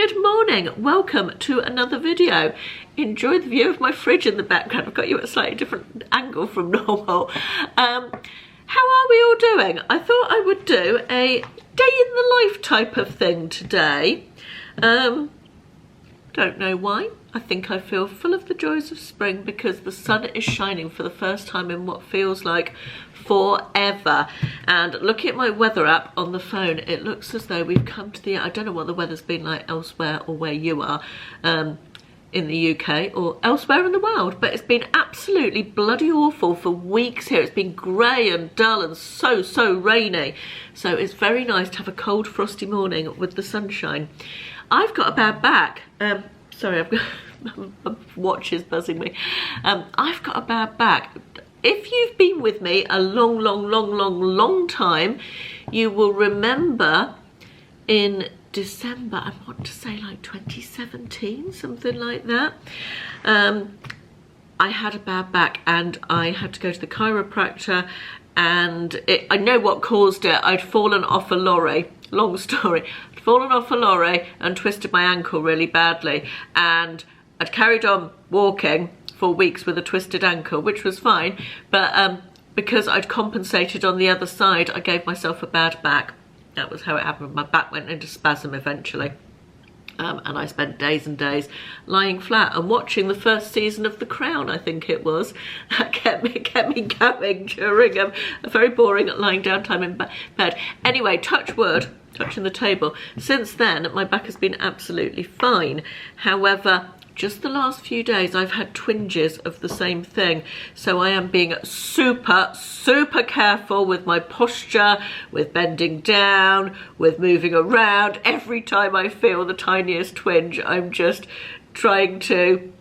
good morning. Welcome to another video. Enjoy the view of my fridge in the background. I've got you at a slightly different angle from normal. How are we all doing? I thought I would do a day in the life type of thing today. Don't know why. I think I feel full of the joys of spring because the sun is shining for the first time in what feels like forever. And looking at my weather app on the phone, it looks as though we've come to the, I don't know what the weather's been like elsewhere or where you are in the UK or elsewhere in the world, but it's been absolutely bloody awful for weeks here. It's been grey and dull and so rainy. So it's very nice to have a cold frosty morning with the sunshine. I've got a bad back. Sorry, I've got my watch is buzzing me. I've got a bad back. If you've been with me a long time, you will remember in December, I want to say like 2017, something like that. I had a bad back and I had to go to the chiropractor, and I know what caused it. I'd fallen off a lorry. Long story. I'd fallen off a lorry and twisted my ankle really badly, and I'd carried on walking for weeks with a twisted ankle, which was fine, but because I'd compensated on the other side, I gave myself a bad back. That was how it happened. My back went into spasm eventually. And I spent days and days lying flat and watching the first season of The Crown, I think it was. That kept me going during a very boring lying down time in bed. Anyway, touch wood, touching the table. Since then, my back has been absolutely fine. However, just the last few days I've had twinges of the same thing, so I am being super careful with my posture, with bending down, with moving around. Every time I feel the tiniest twinge, I'm just trying to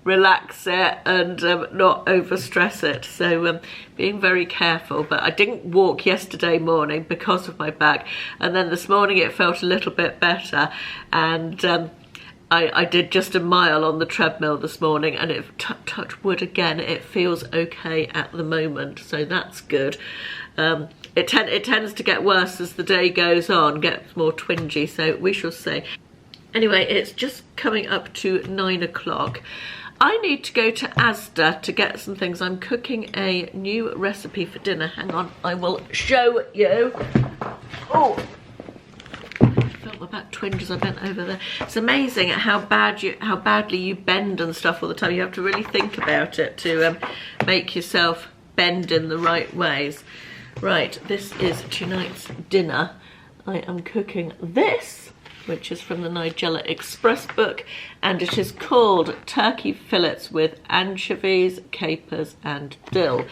relax it and not overstress it, so being very careful. But I didn't walk yesterday morning because of my back, and then this morning it felt a little bit better, and I did just a mile on the treadmill this morning, and it touch wood again, it feels okay at the moment, so that's good. It tends to get worse as the day goes on, gets more twingy, so we shall see. Anyway, it's just coming up to 9 o'clock. I need to go to Asda to get some things. I'm cooking a new recipe for dinner. Hang on, I will show you. Oh, my back twinge as I bent over there. It's amazing how badly you bend and stuff all the time. You have to really think about it to make yourself bend in the right ways. Right, this is tonight's dinner. I am cooking this, which is from the Nigella Express book, and it is called turkey fillets with anchovies, capers and dill.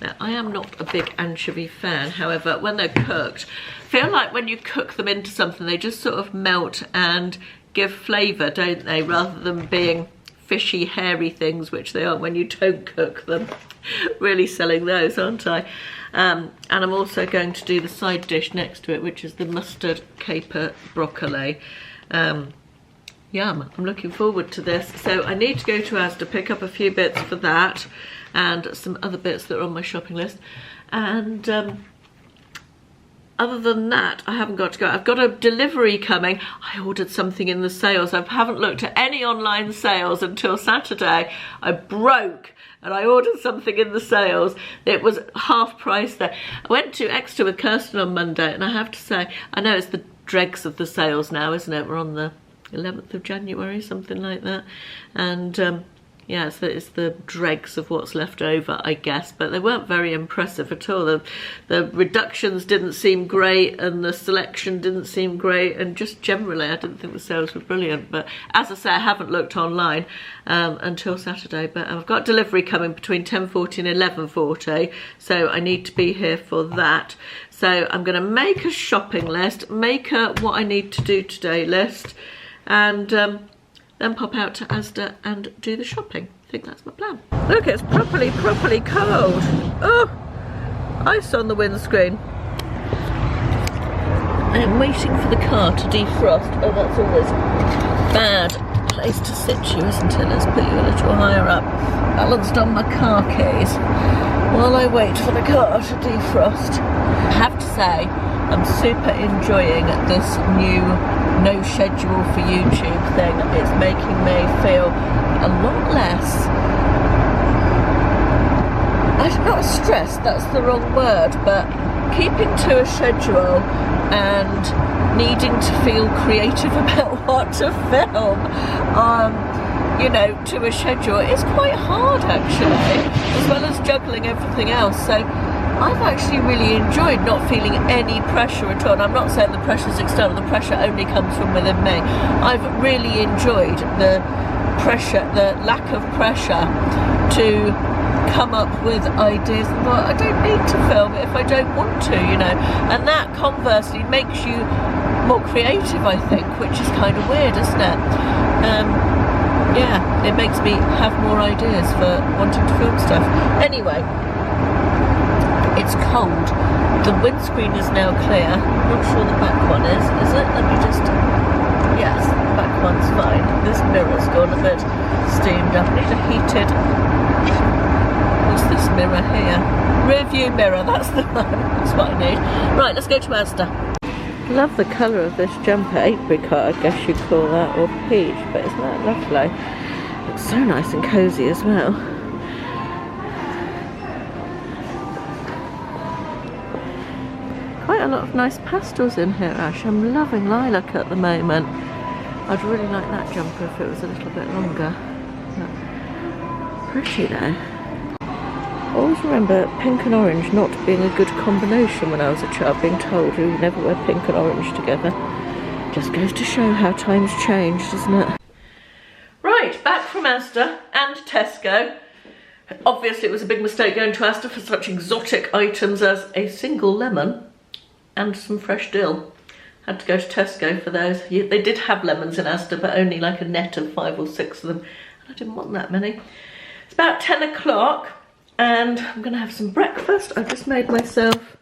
Now, I am not a big anchovy fan, however, when they're cooked, I feel like when you cook them into something, they just sort of melt and give flavour, don't they, rather than being fishy, hairy things, which they are when you don't cook them. Really selling those, aren't I? And I'm also going to do the side dish next to it, which is the mustard caper broccoli. Yum, I'm looking forward to this. So I need to go to Asda, pick up a few bits for that and some other bits that are on my shopping list. And other than that, I haven't got to go. I've got a delivery coming. I ordered something in the sales. I haven't looked at any online sales until Saturday. I broke and I ordered something in the sales. It was half price there. I went to Exeter with Kirsten on Monday, and I have to say, I know it's the dregs of the sales now, isn't it? We're on the 11th of January, something like that. And yeah, so it's the dregs of what's left over, I guess, but they weren't very impressive at all. The reductions didn't seem great, and the selection didn't seem great, and just generally I didn't think the sales were brilliant. But as I say, I haven't looked online until Saturday, but I've got delivery coming between 10:40 and 11:40, so I need to be here for that. So I'm going to make a shopping list, make a what I need to do today list, and then pop out to Asda and do the shopping. I think that's my plan. Look, it's properly cold. Oh, ice on the windscreen. I am waiting for the car to defrost. Oh, that's always a bad place to sit you, isn't it? Let's put you a little higher up. Balanced on my car keys while I wait for the car to defrost. I have to say, I'm super enjoying this new no schedule for YouTube thing, it's making me feel a lot less, not stressed, that's the wrong word, but keeping to a schedule and needing to feel creative about what to film, you know, to a schedule is quite hard actually, as well as juggling everything else. So I've actually really enjoyed not feeling any pressure at all. And I'm not saying the pressure's external, the pressure only comes from within me. I've really enjoyed the pressure, the lack of pressure to come up with ideas. Well, I don't need to film it if I don't want to, you know, and that conversely makes you more creative, I think, which is kind of weird, isn't it? Yeah, it makes me have more ideas for wanting to film stuff. Anyway, it's cold. The windscreen is now clear. I'm not sure the back one is it? Let me just... Yes, the back one's fine. This mirror's gone a bit steamed up. I need a heated... What's this mirror here? Rear view mirror, that's the one. That's what I need. Right, let's go to Asda. Love the colour of this jumper, apricot I guess you'd call that, or peach, but isn't that lovely? Looks so nice and cosy as well. Quite a lot of nice pastels in here, Ash. I'm loving lilac at the moment. I'd really like that jumper if it was a little bit longer. But pretty though. Always remember pink and orange not being a good combination when I was a child, being told you never wear pink and orange together. Just goes to show how times change, doesn't it? Right, back from Asda and Tesco. Obviously it was a big mistake going to Asda for such exotic items as a single lemon and some fresh dill. Had to go to Tesco for those. They did have lemons in Asda, but only like a net of 5 or 6 of them. And I didn't want that many. It's about 10 o'clock. And I'm going to have some breakfast. I've just made myself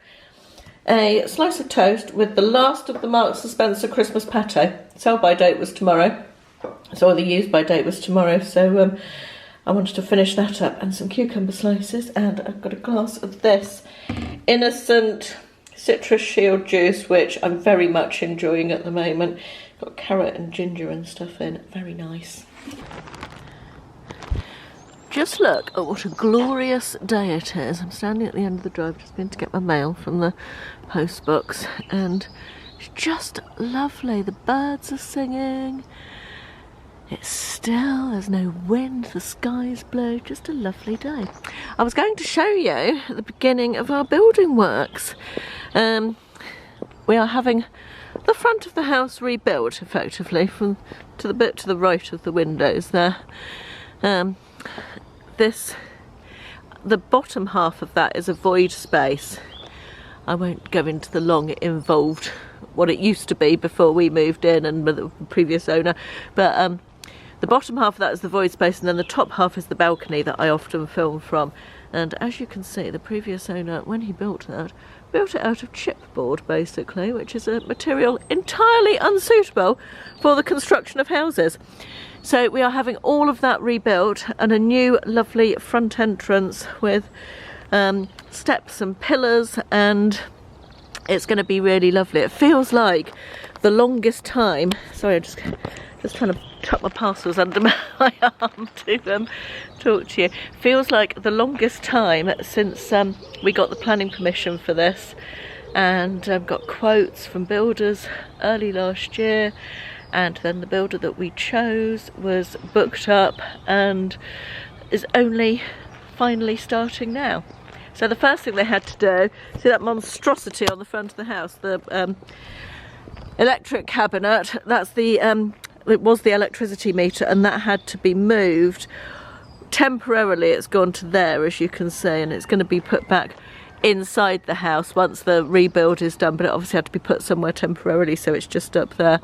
a slice of toast with the last of the Marks & Spencer Christmas pate. Sell by date was tomorrow. So the use by date was tomorrow. So I wanted to finish that up, and some cucumber slices. And I've got a glass of this innocent citrus shield juice, which I'm very much enjoying at the moment. Got carrot and ginger and stuff in. Very nice. Just look at what a glorious day it is. I'm standing at the end of the drive, just been to get my mail from the post box, and it's just lovely. The birds are singing. It's still, there's no wind, the sky's blue, just a lovely day. I was going to show you at the beginning of our building works. We are having the front of the house rebuilt effectively, from to the bit to the right of the windows there. The bottom half of that is a void space. I won't go into the long involved what it used to be before we moved in and with the previous owner, but the bottom half of that is the void space, and then the top half is the balcony that I often film from. And as you can see, the previous owner, when he built that, built it out of chipboard basically, which is a material entirely unsuitable for the construction of houses. So we are having all of that rebuilt and a new lovely front entrance with steps and pillars, and it's going to be really lovely. It feels like the longest time, sorry, I'm just trying to tuck my parcels under my arm to talk to you. Feels like the longest time since we got the planning permission for this, and got quotes from builders early last year. And then the builder that we chose was booked up and is only finally starting now. So the first thing they had to do, see that monstrosity on the front of the house, the electric cabinet, that's the, it was the electricity meter, and that had to be moved. Temporarily it's gone to there, as you can see, and it's going to be put back inside the house once the rebuild is done, but it obviously had to be put somewhere temporarily, so it's just up there.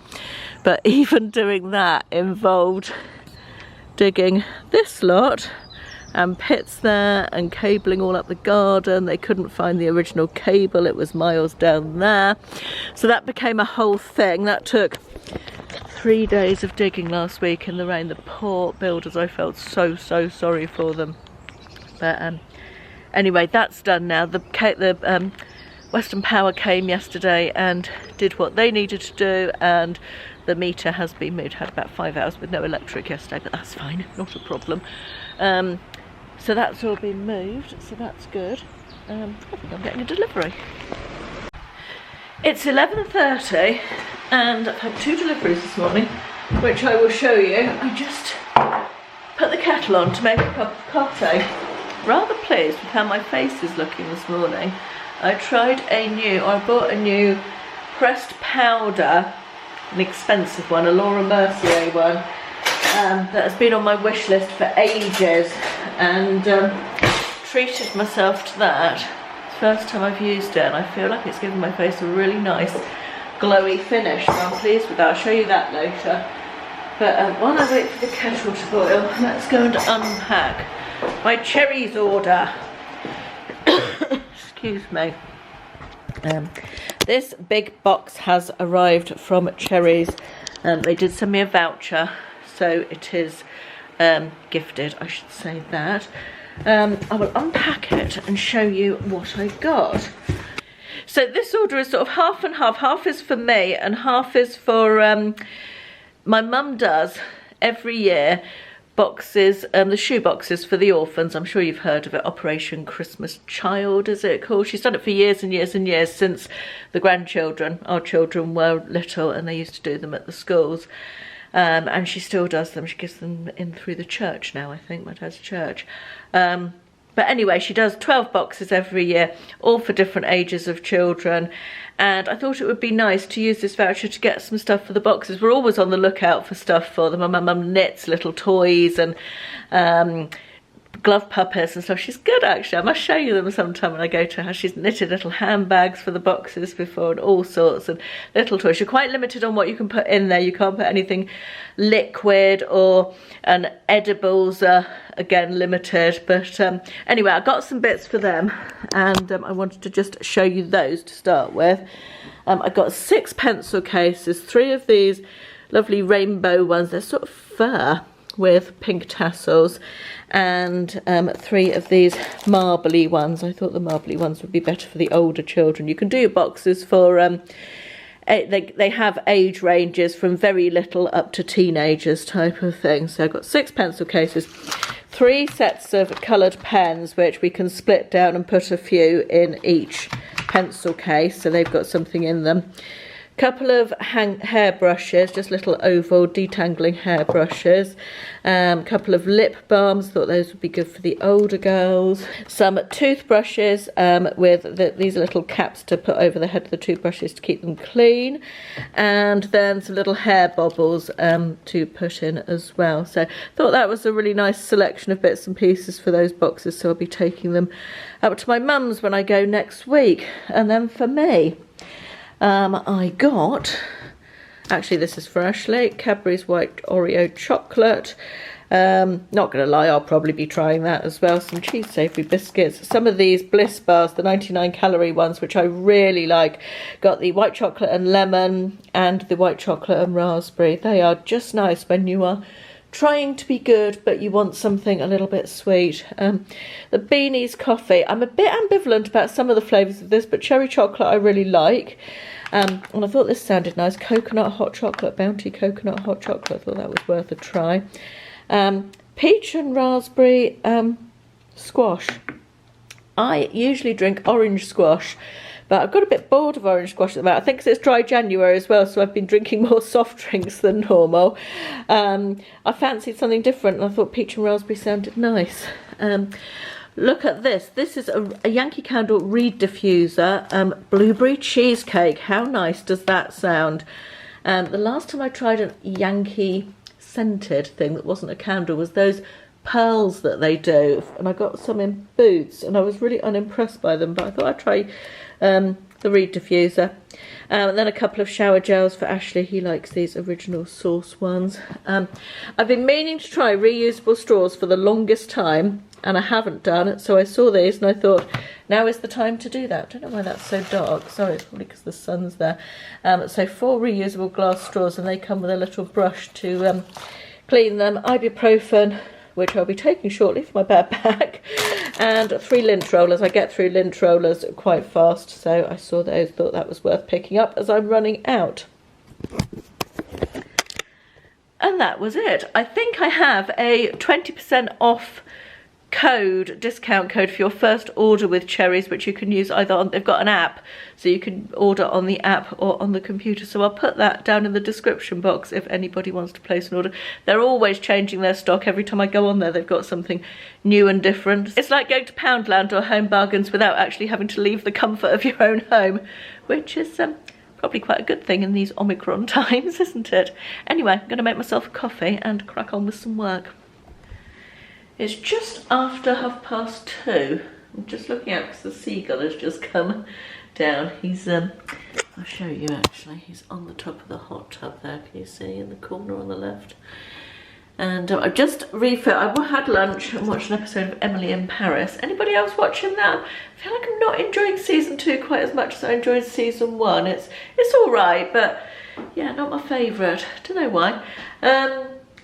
But even doing that involved digging this lot and pits there and cabling all up the garden. They couldn't find the original cable, it was miles down there, so that became a whole thing. That took 3 days of digging last week in the rain. The poor builders, I felt so sorry for them. But anyway, that's done now. The Western Power came yesterday and did what they needed to do, and the meter has been moved. Had about 5 hours with no electric yesterday, but that's fine, not a problem. So that's all been moved, so that's good. I think I'm getting a delivery. It's 11:30 and I've had 2 deliveries this morning, which I will show you. I just put the kettle on to make a cup of coffee. Rather pleased with how my face is looking this morning. I bought a new pressed powder, an expensive one, a Laura Mercier one, that has been on my wish list for ages, and treated myself to that. It's the first time I've used it and I feel like it's given my face a really nice glowy finish, so I'm pleased with that. I'll show you that later. But while I wait for the kettle to boil, let's go and unpack my Cherryz order. Excuse me. This big box has arrived from Cherryz. They did send me a voucher, so it is gifted, I should say that. I will unpack it and show you what I got. So this order is sort of half and half. Half is for me and half is for my mum does every year boxes, the shoe boxes for the orphans. I'm sure you've heard of it, Operation Christmas Child, is it called? She's done it for years and years and years since the grandchildren, our children, were little, and they used to do them at the schools. And she still does them. She gives them in through the church now, I think, my dad's church. But anyway, she does 12 boxes every year, all for different ages of children. And I thought it would be nice to use this voucher to get some stuff for the boxes. We're always on the lookout for stuff for them. My mum knits little toys and glove puppets and stuff. She's good, actually. I must show you them sometime when I go to her. She's knitted little handbags for the boxes before and all sorts of little toys. You're quite limited on what you can put in there. You can't put anything liquid, and edibles are again limited. But anyway, I got some bits for them, and I wanted to just show you those to start with. I got 6 pencil cases, 3 of these lovely rainbow ones. They're sort of fur with pink tassels, and 3 of these marbly ones. I thought the marbly ones would be better for the older children. You can do boxes for they have age ranges from very little up to teenagers type of thing. So I've got 6 pencil cases, 3 sets of coloured pens, which we can split down and put a few in each pencil case, so they've got something in them. Couple of hair brushes, just little oval detangling hair brushes. Couple of lip balms, thought those would be good for the older girls. Some toothbrushes with these little caps to put over the head of the toothbrushes to keep them clean. And then some little hair bobbles to put in as well. So thought that was a really nice selection of bits and pieces for those boxes. So I'll be taking them up to my mum's when I go next week. And then for me, I got, actually this is for Ashley, Cadbury's White Oreo Chocolate. Not going to lie, I'll probably be trying that as well. Some cheese savoury biscuits. Some of these Bliss bars, the 99 calorie ones, which I really like. Got the white chocolate and lemon and the white chocolate and raspberry. They are just nice when you are trying to be good but you want something a little bit sweet. The Beanies coffee, I'm a bit ambivalent about some of the flavours of this, but cherry chocolate I really like. And I thought this sounded nice. Coconut hot chocolate, Bounty coconut hot chocolate. I thought that was worth a try. Peach and raspberry squash. I usually drink orange squash, but I've got a bit bored of orange squash at the moment. I think 'cause it's dry January as well, so I've been drinking more soft drinks than normal. I fancied something different, and I thought peach and raspberry sounded nice. Look at this. This is a Yankee Candle reed diffuser, blueberry cheesecake. How nice does that sound? The last time I tried a Yankee scented thing that wasn't a candle was those pearls that they do, and I got some in Boots, and I was really unimpressed by them, but I thought I'd try the reed diffuser. And then a couple of shower gels for Ashley. He likes these original source ones. I've been meaning to try reusable straws for the longest time, and I haven't done it, so I saw these and I thought now is the time to do that. I don't know why that's so dark. Sorry, it's probably because the sun's there. So 4 reusable glass straws, and they come with a little brush to clean them. Ibuprofen, which I'll be taking shortly for my bad back, and 3 lint rollers. I get through lint rollers quite fast, so I saw those, thought that was worth picking up as I'm running out. And that was it. I think I have a 20% off discount code for your first order with Cherryz, which you can use either on, they've got an app, so you can order on the app or on the computer. So I'll put that down in the description box if anybody wants to place an order. They're always changing their stock. Every time I go on there, they've got something new and different. It's like going to Poundland or Home Bargains without actually having to leave the comfort of your own home, which is probably quite a good thing in these Omicron times, isn't it? Anyway, I'm going to make myself a coffee and crack on with some work. It's just after 2:30. I'm just looking out because the seagull has just come down. He's, I'll show you actually, he's on the top of the hot tub there, can you see, in the corner on the left. And I just refilled, I had lunch and watched an episode of Emily in Paris. Anybody else watching that? I feel like I'm not enjoying season 2 quite as much as I enjoyed season 1. It's all right, but yeah, not my favourite. Don't know why.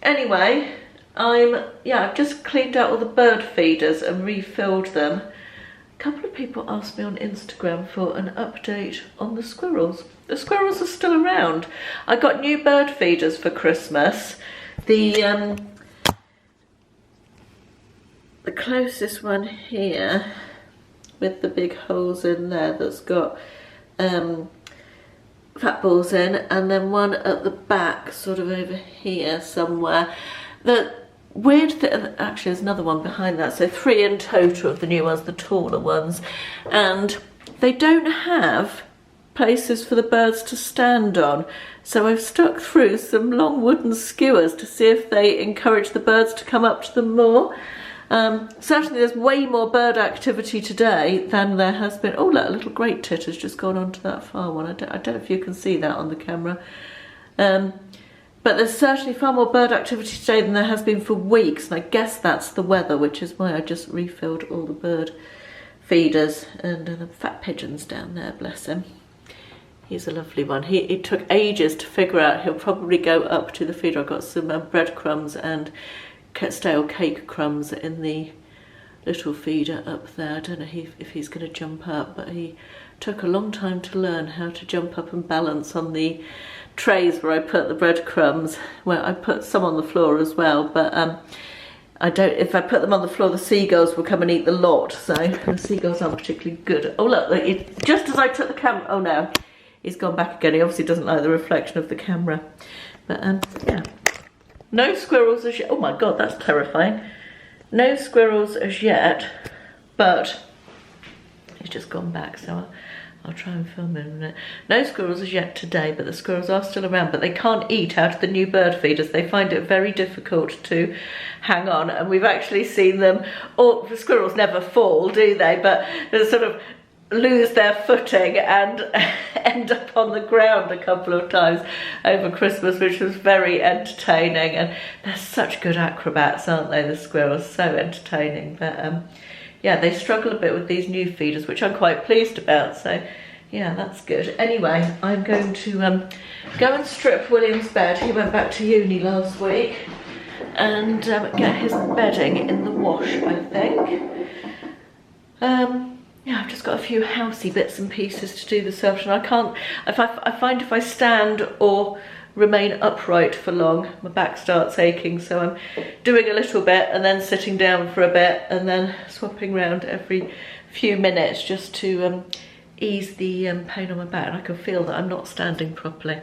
Anyway, I've just cleaned out all the bird feeders and refilled them. A couple of people asked me on Instagram for an update on the squirrels. The squirrels are still around. I got new bird feeders for Christmas. The closest one here with the big holes in there that's got fat balls in, and then one at the back sort of over here somewhere. The weird thing, actually there's another one behind that, so 3 in total of the new ones, the taller ones, and they don't have places for the birds to stand on, so I've stuck through some long wooden skewers to see if they encourage the birds to come up to them more. Certainly there's way more bird activity today than there has been. Oh look, a little great tit has just gone onto that far one. I don't know if you can see that on the camera. But there's certainly far more bird activity today than there has been for weeks, and I guess that's the weather, which is why I just refilled all the bird feeders. And the fat pigeon's down there, bless him. He's a lovely one. It took ages to figure out. He'll probably go up to the feeder. I've got some breadcrumbs and stale cake crumbs in the little feeder up there. I don't know if he's going to jump up, but he took a long time to learn how to jump up and balance on the trays where I put the breadcrumbs. Well, I put some on the floor as well, but if I put them on the floor, the seagulls will come and eat the lot, so the seagulls aren't particularly good. Oh look, just as I took the camera, oh no, he's gone back again. He obviously doesn't like the reflection of the camera. But yeah, no squirrels as yet. Oh my god, that's terrifying. No squirrels as yet, but he's just gone back, so I'll try and film in a minute. No squirrels as yet today, but the squirrels are still around, but they can't eat out of the new bird feeders. They find it very difficult to hang on, and we've actually seen them, the squirrels never fall, do they? But they sort of lose their footing and end up on the ground a couple of times over Christmas, which was very entertaining. And they're such good acrobats, aren't they, the squirrels? So entertaining. But yeah, they struggle a bit with these new feeders, which I'm quite pleased about, so yeah, that's good. Anyway, I'm going to go and strip William's bed. He went back to uni last week, and get his bedding in the wash, I think. Yeah, I've just got a few housey bits and pieces to do this afternoon. I can't, I find if I stand or remain upright for long, my back starts aching, so I'm doing a little bit and then sitting down for a bit and then swapping around every few minutes just to ease the pain on my back, and I can feel that I'm not standing properly.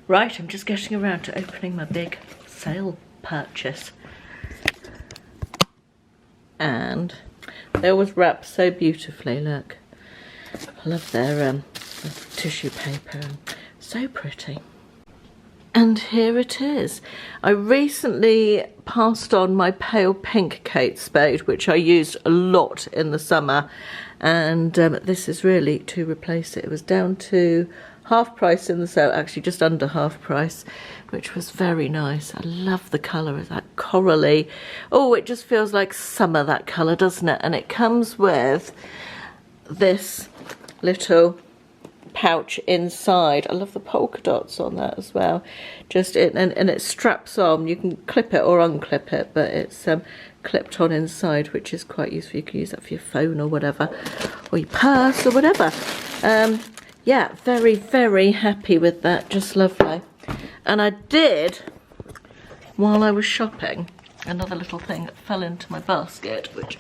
Right, I'm just getting around to opening my big sale purchase. And they always wrap so beautifully, look. I love their tissue paper, so pretty. And here it is. I recently passed on my pale pink Kate Spade, which I used a lot in the summer, and this is really to replace it. It was down to half price in the sale, actually just under half price, which was very nice. I love the colour of that corally. Oh, it just feels like summer, that colour, doesn't it? And it comes with this little pouch inside. I love the polka dots on that as well. Just and it straps on. You can clip it or unclip it, but it's clipped on inside, which is quite useful. You can use that for your phone or whatever, or your purse or whatever. Yeah, very, very happy with that. Just lovely. And I did, while I was shopping, another little thing that fell into my basket, which,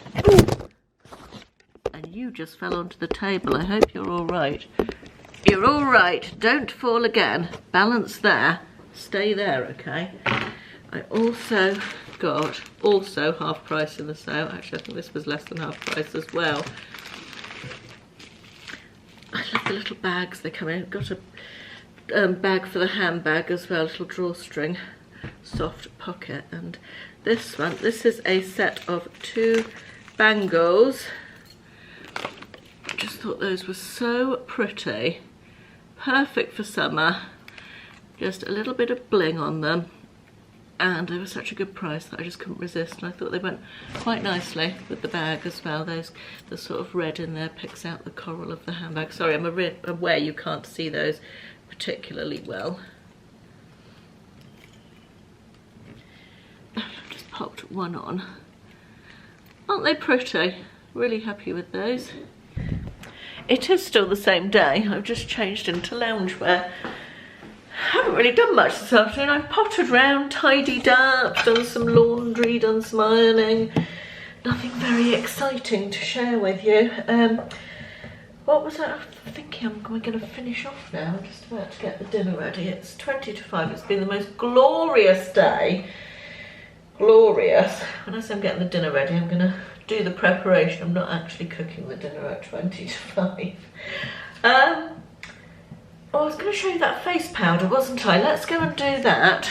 and you just fell onto the table. I hope you're all right. You're all right. Don't fall again. Balance there. Stay there, okay? I also got, half price in the sale. Actually, I think this was less than half price as well. I love the little bags they come in. Got a bag for the handbag as well, little drawstring, soft pocket. And this one, this is a set of 2 bangles. I just thought those were so pretty, perfect for summer. Just a little bit of bling on them, and they were such a good price that I just couldn't resist, and I thought they went quite nicely with the bag as well. The sort of red in there picks out the coral of the handbag. Sorry, I'm aware you can't see those particularly well. I've just popped one on. Aren't they pretty? Really happy with those. It is still the same day. I've just changed into loungewear. Haven't really done much this afternoon. I've pottered round, tidied up, done some laundry, done some ironing. Nothing very exciting to share with you. What was that? I'm thinking I'm going to finish off now. I'm just about to get the dinner ready. It's 20 to 5. It's been the most glorious day. Glorious. When I say I'm getting the dinner ready, I'm going to do the preparation. I'm not actually cooking the dinner at 20 to 5. Oh, I was going to show you that face powder, wasn't I? Let's go and do that.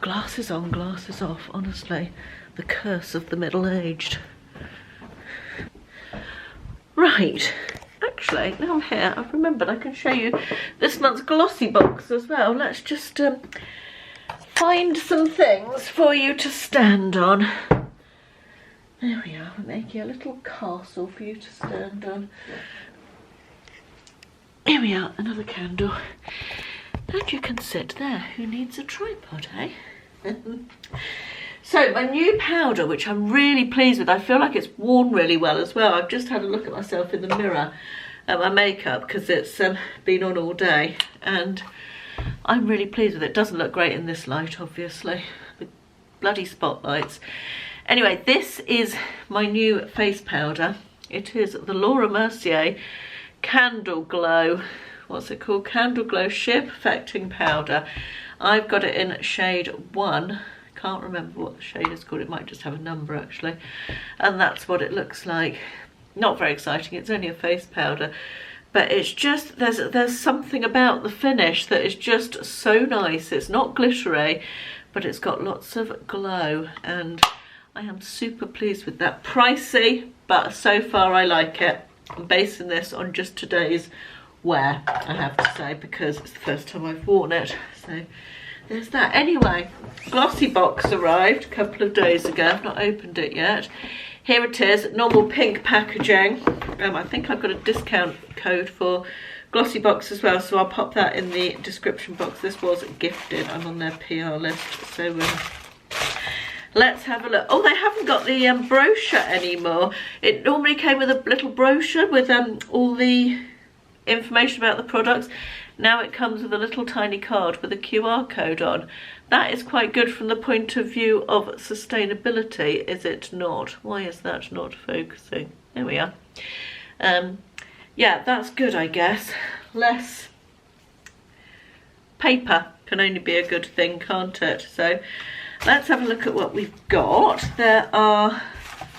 Glasses on, glasses off. Honestly, the curse of the middle-aged. Right, actually, now I'm here, I've remembered I can show you this month's GLOSSYBOX as well. Let's just find some things for you to stand on. There we are, we're making a little castle for you to stand on. Here we are, another candle. And you can sit there. Who needs a tripod, eh? So my new powder, which I'm really pleased with, I feel like it's worn really well as well. I've just had a look at myself in the mirror at my makeup because it's been on all day, and I'm really pleased with it. It doesn't look great in this light, obviously, with bloody spotlights. Anyway, this is my new face powder. It is the Laura Mercier Candle Glow, what's it called? Candle Glow Sheer Perfecting Powder. I've got it in shade 1. Can't remember what the shade is called. It might just have a number actually. And that's what it looks like. Not very exciting. It's only a face powder, but it's just, there's something about the finish that is just so nice. It's not glittery, but it's got lots of glow, and I am super pleased with that. Pricey, but so far I like it. I'm basing this on just today's wear, I have to say, because it's the first time I've worn it. So there's that. Anyway, GLOSSYBOX arrived a couple of days ago. I've not opened it yet. Here it is, normal pink packaging. I think I've got a discount code for GLOSSYBOX as well, so I'll pop that in the description box. This was gifted. I'm on their PR list, so let's have a look. Oh, they haven't got the brochure anymore. It normally came with a little brochure with all the information about the products. Now it comes with a little tiny card with a QR code on. That is quite good from the point of view of sustainability, is it not? Why is that not focusing? There we are. Yeah, that's good, I guess. Less paper can only be a good thing, can't it? So let's have a look at what we've got. There are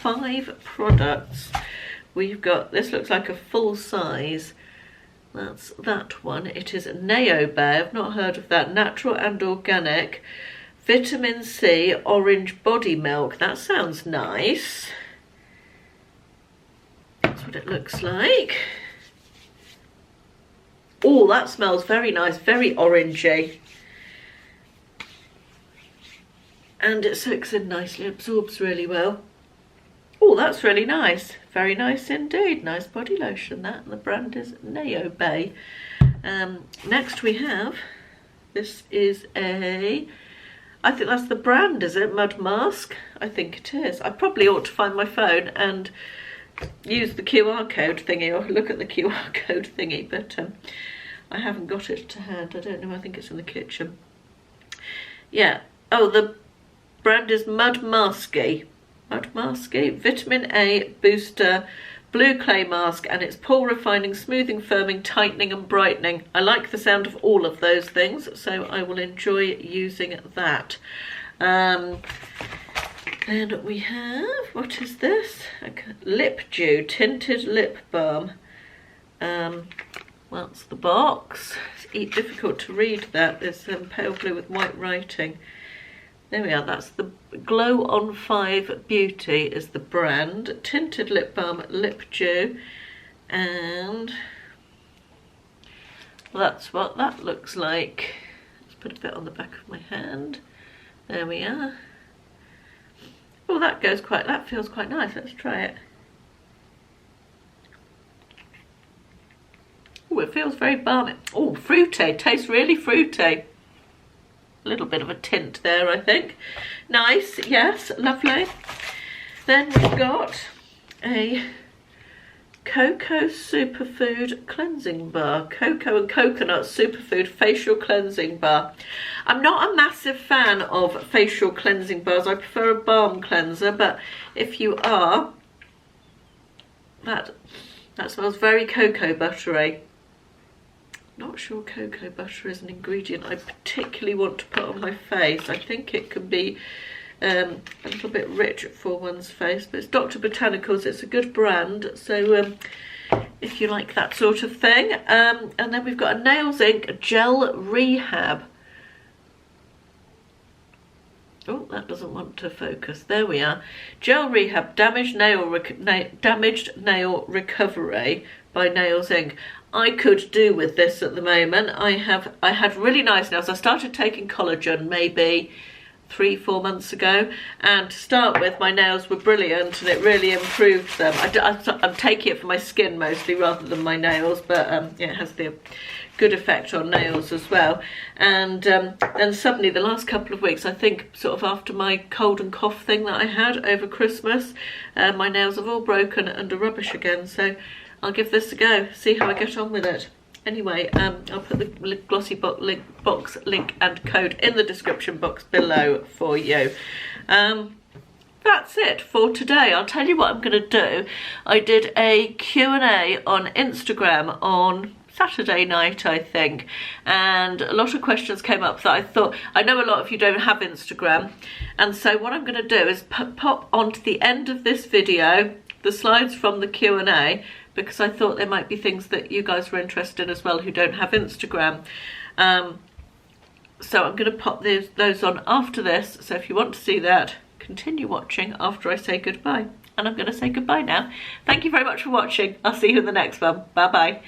5 products. We've got, this looks like a full size. That's that one. It is Naobe. I've not heard of that. Natural and organic. Vitamin C, orange body milk. That sounds nice. That's what it looks like. Oh, that smells very nice. Very orangey. And it soaks in nicely. Absorbs really well. Oh, that's really nice. Very nice indeed. Nice body lotion, that. And the brand is Naobe. Next we have, this is a, I think that's the brand, is it? Mud Mask? I think it is. I probably ought to find my phone and use the QR code thingy, or look at the QR code thingy, but I haven't got it to hand. I don't know, I think it's in the kitchen. Yeah, oh, the brand is Mud Masky. Mud Masky, Vitamin A Booster Blue Clay Mask, and it's pore refining, smoothing, firming, tightening and brightening. I like the sound of all of those things, so I will enjoy using that. Then we have, what is this? Lip Dew Tinted Lip Balm. Well, that's the box. It's difficult to read that. There's pale blue with white writing. There we are, that's the Glow on 5 Beauty is the brand. Tinted Lip Balm, Lip Dew, and that's what that looks like. Let's put a bit on the back of my hand. There we are. Oh, that feels quite nice. Let's try it. Oh, it feels very balmy. Oh, fruity, tastes really fruity. A little bit of a tint there, I think. Nice, yes, lovely. Then we've got a Cocoa Superfood Cleansing Bar. Cocoa and Coconut Superfood Facial Cleansing Bar. I'm not a massive fan of facial cleansing bars. I prefer a balm cleanser, but if you are, that smells very cocoa buttery. Not sure cocoa butter is an ingredient I particularly want to put on my face. I think it can be a little bit rich for one's face, but it's Dr. Botanicals. It's a good brand, so if you like that sort of thing. And then we've got a Nails Ink Gel Rehab. Oh, that doesn't want to focus. There we are. Gel Rehab Damaged Nail Recovery by Nails Ink. I could do with this at the moment. I had really nice nails. I started taking collagen maybe 3-4 months ago, and to start with, my nails were brilliant and it really improved them. I'm taking it for my skin mostly rather than my nails, but yeah, it has the good effect on nails as well. And then suddenly the last couple of weeks, I think sort of after my cold and cough thing that I had over Christmas, my nails have all broken and are rubbish again, so I'll give this a go, see how I get on with it. Anyway, I'll put the GLOSSYBOX link and code in the description box below for you. That's it for today. I'll tell you what I'm going to do. I did a Q&A on Instagram on Saturday night, I think, and a lot of questions came up that I thought, I know a lot of you don't have Instagram, and so what I'm going to do is pop onto the end of this video the slides from the Q&A, because I thought there might be things that you guys were interested in as well who don't have Instagram. So I'm going to pop those on after this, so if you want to see that, continue watching after I say goodbye. And I'm going to say goodbye now. Thank you very much for watching. I'll see you in the next one. Bye bye.